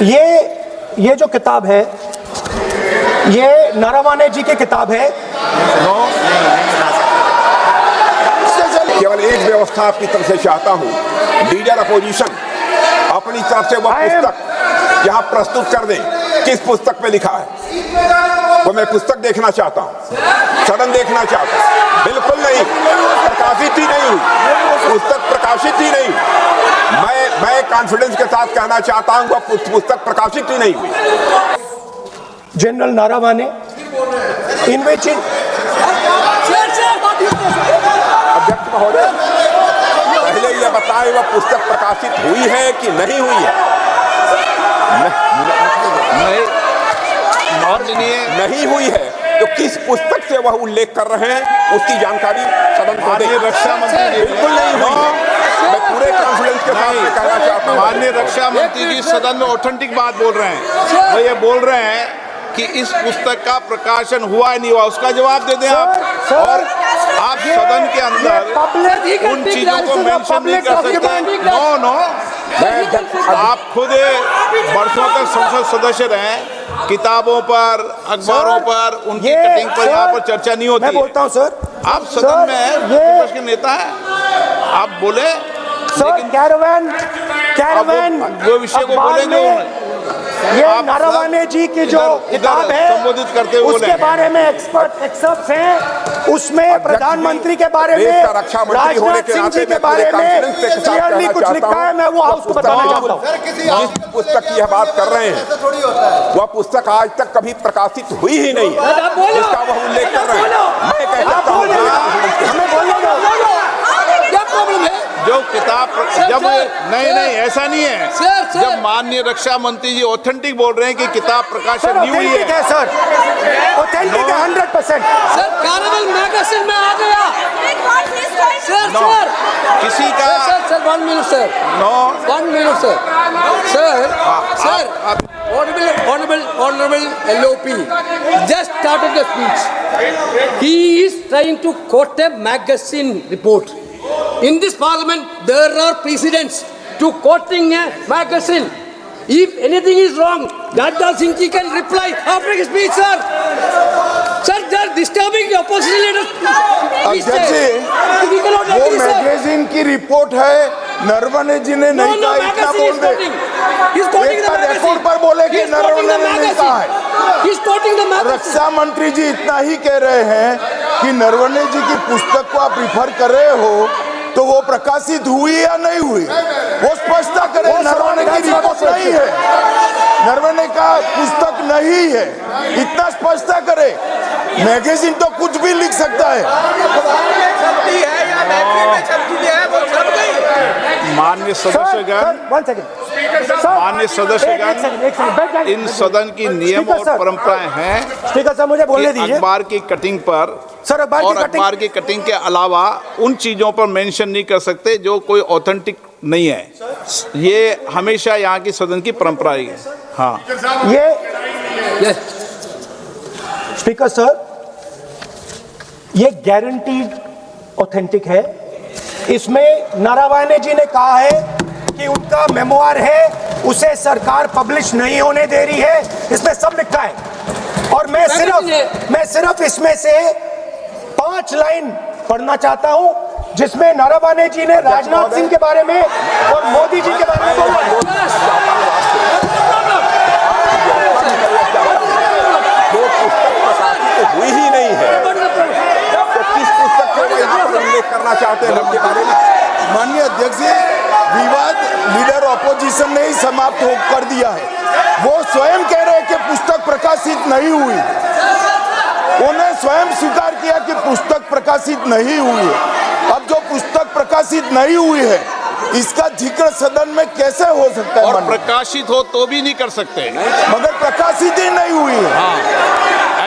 ये जो किताब है ये नारावाने जी की किताब है। केवल एक व्यवस्था आपकी तरफ से चाहता हूँ, लीडर अपोजिशन अपनी तरफ से वह पुस्तक यहाँ प्रस्तुत कर दें। किस पुस्तक पे लिखा है वो मैं पुस्तक देखना चाहता हूँ, सदन देखना चाहता हूँ। बिल्कुल नहीं, प्रकाशित ही नहीं हुई पुस्तक, प्रकाशित ही नहीं। मैं कॉन्फिडेंस के साथ कहना चाहता हूँ वह पुस्तक प्रकाशित ही नहीं हुई। जनरल नारावाने इन विच अध्यक्ष महोदय पहले यह बताएं वह पुस्तक प्रकाशित हुई है कि नहीं हुई है। नहीं हुई है तो किस पुस्तक से वह उल्लेख कर रहे हैं उसकी जानकारी सदन को दें। रक्षा मंत्री बिल्कुल नहीं हुई। मैं पूरे कॉन्फिडेंस के साथ कहना चाहता हूँ। माननीय रक्षा मंत्री जी सदन में ऑथेंटिक बात बोल रहे हैं। वो ये बोल रहे हैं कि इस पुस्तक का प्रकाशन हुआ नहीं हुआ, उसका जवाब दे दें आप। और आप सदन के अंदर उन चीजों को मेंशन नहीं कर सकते। नो आप खुद वर्षों तक संसद सदस्य रहे, किताबों पर, अखबारों पर, उनकी कटिंग पर यहाँ पर चर्चा नहीं होती। मैं बोलता हूँ सर, आप सदन में विपक्ष के नेता हैं, आप बोले लेकिन कैरावैन वो विषय को बोलेंगे। ये नारावाने जी की जो किताब है संबोधित करते हुए उसके बारे में एक्सपर्ट्स हैं, उसमें प्रधानमंत्री के बारे में, राजनाथ सिंह जी के बारे में क्लियरली कुछ लिखा है। मैं वो हाउस को बताना चाहता हूँ। जिस पुस्तक की यह बात कर रहे हैं वह पुस्तक आज तक कभी प्रकाशित हुई ही नहीं है जिसका वह उल्लेख कर रहे हैं। मैं कह सकता हूँ जो किताब जब नहीं ऐसा नहीं है। जब माननीय रक्षा मंत्री जी ऑथेंटिक बोल रहे हैं कि किताब प्रकाशन नहीं हुई है सर, ऑथेंटिक है 100%। सर कैरावैन मैगजीन में आ गया सर किसी का sir 1 minute sir, 1 minute sir honorable LOP just started the speech. He is trying to quote a magazine report. In this parliament, there are precedents to quoting a magazine. If anything is wrong, Radha Singh ji can reply after his speech, sir. Sir, they are disturbing the opposition leaders. अध्यक्ष जी, वो magazine की report है, नरवणे जी ने नहीं कहा, इतना बोल दे। एक रिपोर्ट पर बोले कि नरवणे ने नहीं कहा है। रक्षा मंत्री जी इतना ही कह रहे हैं कि नरवणे जी की पुस्तक को आप रिफर कर रहे हो तो वो प्रकाशित हुई या नहीं हुई वो स्पष्ट करे। नरवणे की रिपोर्ट नहीं है, नरवणे का पुस्तक नहीं है, इतना स्पष्ट करे। मैगजीन तो कुछ भी लिख सकता है। माननीय सदस्यगण, इन सदन की नियम और परंपराएं हैं। स्पीकर साहब मुझे बोलने दीजिए। अखबार की कटिंग पर सर, अखबार की कटिंग के अलावा उन चीजों पर मेंशन नहीं कर सकते जो कोई ऑथेंटिक नहीं है। ये हमेशा यहाँ की सदन की परंपरा है। हाँ, ये स्पीकर सर, ये गारंटीड ऑथेंटिक है। इसमें नारावाने जी ने कहा है कि उनका मेमोआर है, उसे सरकार पब्लिश नहीं होने दे रही है, इसमें सब लिखा है। और मैं सिर्फ इसमें से 5 लाइन पढ़ना चाहता हूं जिसमें नारावाने जी ने राजनाथ सिंह के बारे में और मोदी जी के बारे में बोला है। जो पुस्तक प्रकाशित हुई ही नहीं है तो किस पुस्तक को यहाँ पर उल्लेख करना चाहते हैं उनके बारे में। माननीय अध्यक्ष जी, विवाद लीडर ऑपोजिशन ने ही समाप्त कर दिया है। वो स्वयं कह रहे हैं कि पुस्तक प्रकाशित नहीं हुई, उन्हें स्वयं स्वीकार किया कि पुस्तक प्रकाशित नहीं हुई है। अब जो पुस्तक प्रकाशित नहीं हुई है इसका जिक्र सदन में कैसे हो सकता है? और प्रकाशित हो तो भी नहीं कर सकते, मगर प्रकाशित ही नहीं हुई है। हाँ,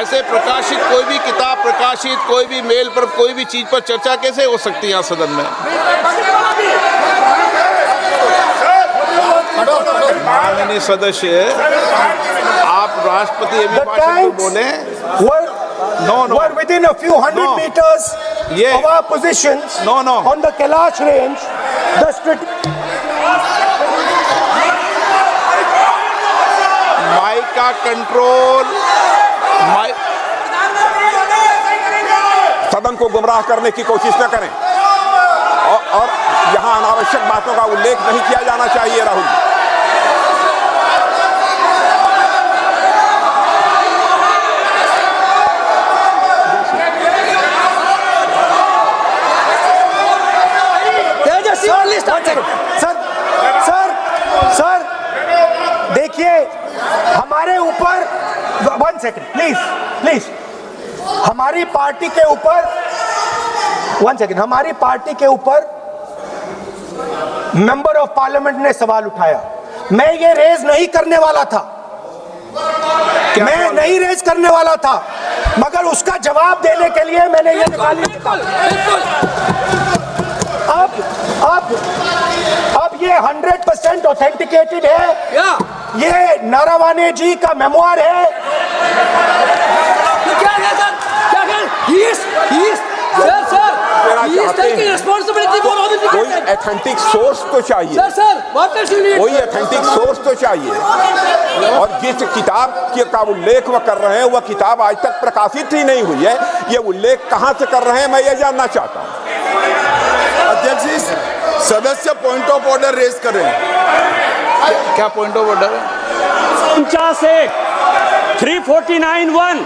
ऐसे प्रकाशित कोई भी किताब प्रकाशित, कोई भी मेल पर, कोई भी चीज पर चर्चा कैसे हो सकती है यहाँ सदन में? माननीय सदस्य, आप राष्ट्रपति अभिभाषण में बोले। Were within a few hundred meters of our positions on the Kailash range. Control सदन को गुमराह करने की कोशिश न करें और यहां अनावश्यक बातों का उल्लेख नहीं किया जाना चाहिए। राहुल, सर देखिए, हमारे ऊपर 1 सेकंड प्लीज, हमारी पार्टी के ऊपर 1 सेकंड, हमारी पार्टी के ऊपर मेंबर ऑफ पार्लियामेंट ने सवाल उठाया। मैं ये रेज नहीं करने वाला था, मैं नहीं रेज करने वाला था, मगर उसका जवाब देने के लिए मैंने ये निकाली। अब ये 100% ऑथेंटिकेटेड है। ये नारावाने जी का मेमोयर है। कोई ऑथेंटिक सोर्स तो चाहिए, कोई ऑथेंटिक सोर्स तो चाहिए। और जिस किताब का उल्लेख वह कर रहे हैं, वह किताब आज तक प्रकाशित ही नहीं हुई है। ये उल्लेख कहां से कर रहे हैं, मैं ये जानना चाहता हूं। अध्यक्ष जी, सदस्य पॉइंट ऑफ ऑर्डर रेज करें। क्या पॉइंट ऑफ ऑर्डर है? 349(1)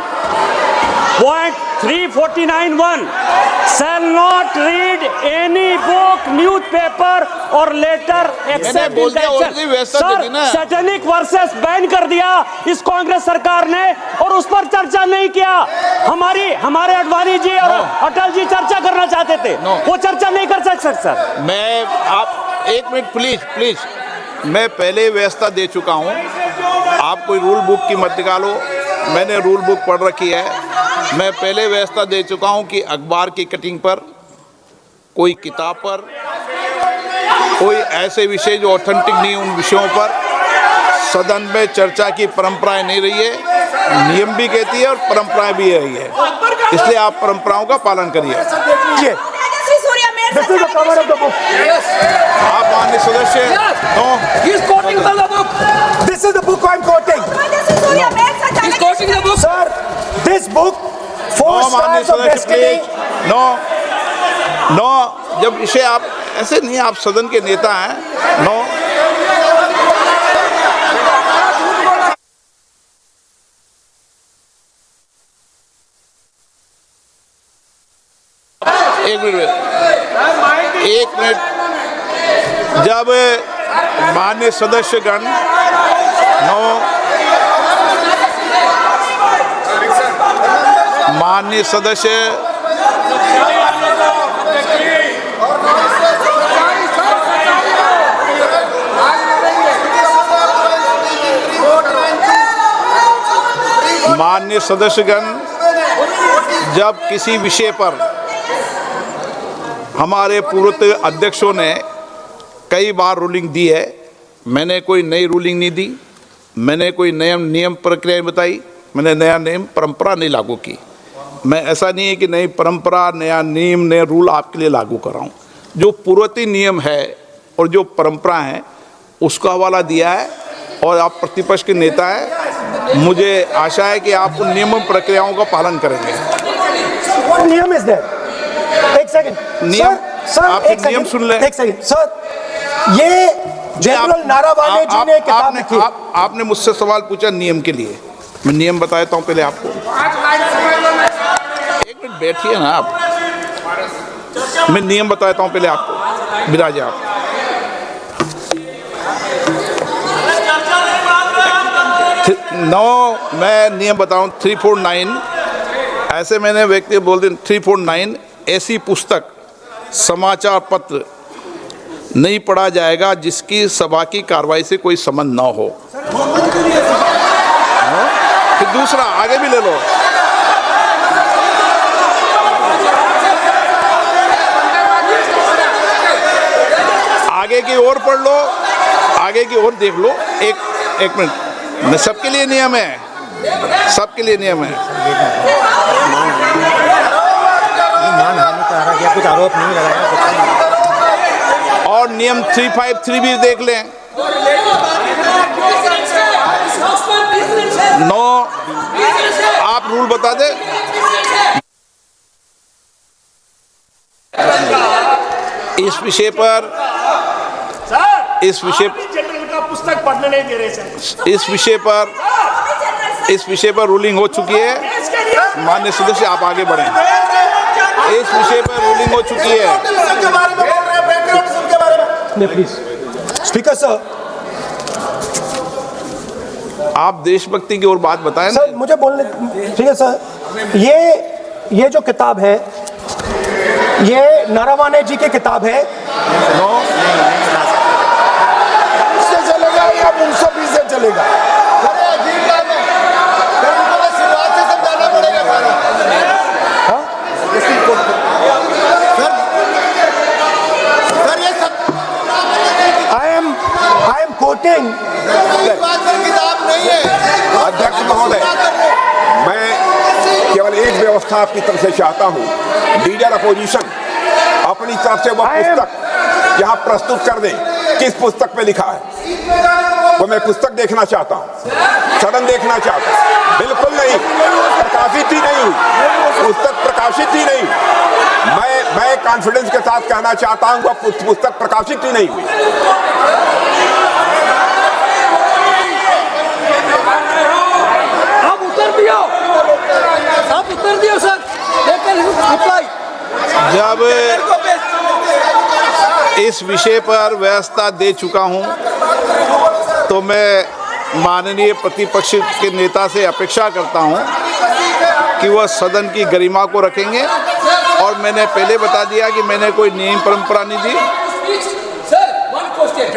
shall not read any book, newspaper or letter except बोल दिया, intention। already व्यवस्था दे दी ना। सैटेनिक वर्सेस बैन कर दिया इस कांग्रेस सरकार ने, और उस पर चर्चा नहीं किया। हमारे अडवाणी जी और अटल जी चर्चा करना चाहते थे, वो चर्चा नहीं कर सकते सर। मैं आप 1 मिनट प्लीज, मैं पहले व्यवस्था दे चुका हूं। आप कोई रूल बुक की मत निकालो, मैंने रूल बुक पढ़ रखी है। मैं पहले व्यवस्था दे चुका हूं कि अखबार की कटिंग पर, कोई किताब पर, कोई ऐसे विषय जो ऑथेंटिक नहीं, उन विषयों पर सदन में चर्चा की परंपराएं नहीं रही है। नियम भी कहती है और परंपराएं भी रही है, इसलिए आप परंपराओं का पालन करिए। This is the cover of the book. आप माननीय सदस्य, This is the book I'm quoting. He's quoting the book. Sir, this book, Four माननीय Stars of सदस्य Destiny. प्लीज, नो, जब इसे आप ऐसे नहीं, आप सदन के नेता हैं। नो, एक मिनट, जब माननीय सदस्यगण माननीय सदस्य माननीय सदस्यगण, जब किसी विषय पर हमारे पूर्व अध्यक्षों ने कई बार रूलिंग दी है, मैंने कोई नई रूलिंग नहीं दी, मैंने कोई नियम प्रक्रिया बताई, मैंने नया नियम परंपरा नहीं लागू की। मैं ऐसा नहीं है कि नई परंपरा, नया नियम, नया रूल आपके लिए लागू कर रहा हूँ। जो पूर्ववर्ती नियम है और जो परंपरा है उसका हवाला दिया है, और आप प्रतिपक्ष के नेता हैं, मुझे आशा है कि आप उन नियम प्रक्रियाओं का पालन करेंगे। नियम इज देयर। एक सेकंड, नियम, सर, आप एक नियम सुन लें। एक सेकंड सर, ये जनरल नारावाने जी ने किताब लिखी। आपने मुझसे सवाल पूछा नियम के लिए, मैं नियम बताता हूं पहले आपको। 1 मिनट बैठिए ना आप, मैं नियम बताता हूं पहले आपको। विराज आप, मैं नियम बताऊं 349, ऐसे मैंने व्यक्ति बोल दी 349, ऐसी पुस्तक, समाचार पत्र नहीं पढ़ा जाएगा जिसकी सभा की कार्रवाई से कोई संबंध न हो। फिर दूसरा आगे भी ले लो, आगे की ओर पढ़ लो, आगे की ओर देख लो। एक मिनट, मैं सबके लिए नियम है, सबके लिए नियम है। कुछ आरोप नहीं लगाया। और नियम 353 भी देख लें। रूल बता दे। इस विषय पर जनरल का पुस्तक पढ़ने नहीं दे रहे सर। इस विषय पर रूलिंग हो चुकी है। माननीय सदस्य आप आगे बढ़ें। इस विषय पर रूलिंग हो चुकी है। प्लीज स्पीकर सर, आप देशभक्ति की ओर बात बताएं ना। सर मुझे बोलने, ठीक है सर। ये जो किताब है, ये नारावाने जी की किताब है। इससे चलेगा या मुंसफी से चलेगा? I am quoting. अध्यक्ष महोदय, मैं केवल एक व्यवस्था आपकी तरफ से चाहता हूं। लीडर अपोजिशन अपनी तरफ से वह पुस्तक यहाँ प्रस्तुत कर दें किस पुस्तक पे लिखा है। वो मैं पुस्तक देखना चाहता हूँ, सदन देखना चाहता हूँ। बिल्कुल नहीं, प्रकाशित ही नहीं हुई पुस्तक, प्रकाशित ही नहीं। मैं कॉन्फिडेंस के साथ कहना चाहता हूँ वह पुस्तक प्रकाशित ही नहीं हुई। आप उत्तर दियो सर। रिप्लाई। जब इस विषय पर व्यवस्था दे चुका हूं तो मैं माननीय प्रतिपक्ष के नेता से अपेक्षा करता हूं कि वह सदन की गरिमा को रखेंगे। और मैंने पहले बता दिया कि मैंने कोई नियम परंपरा नहीं दी। Sir, one question.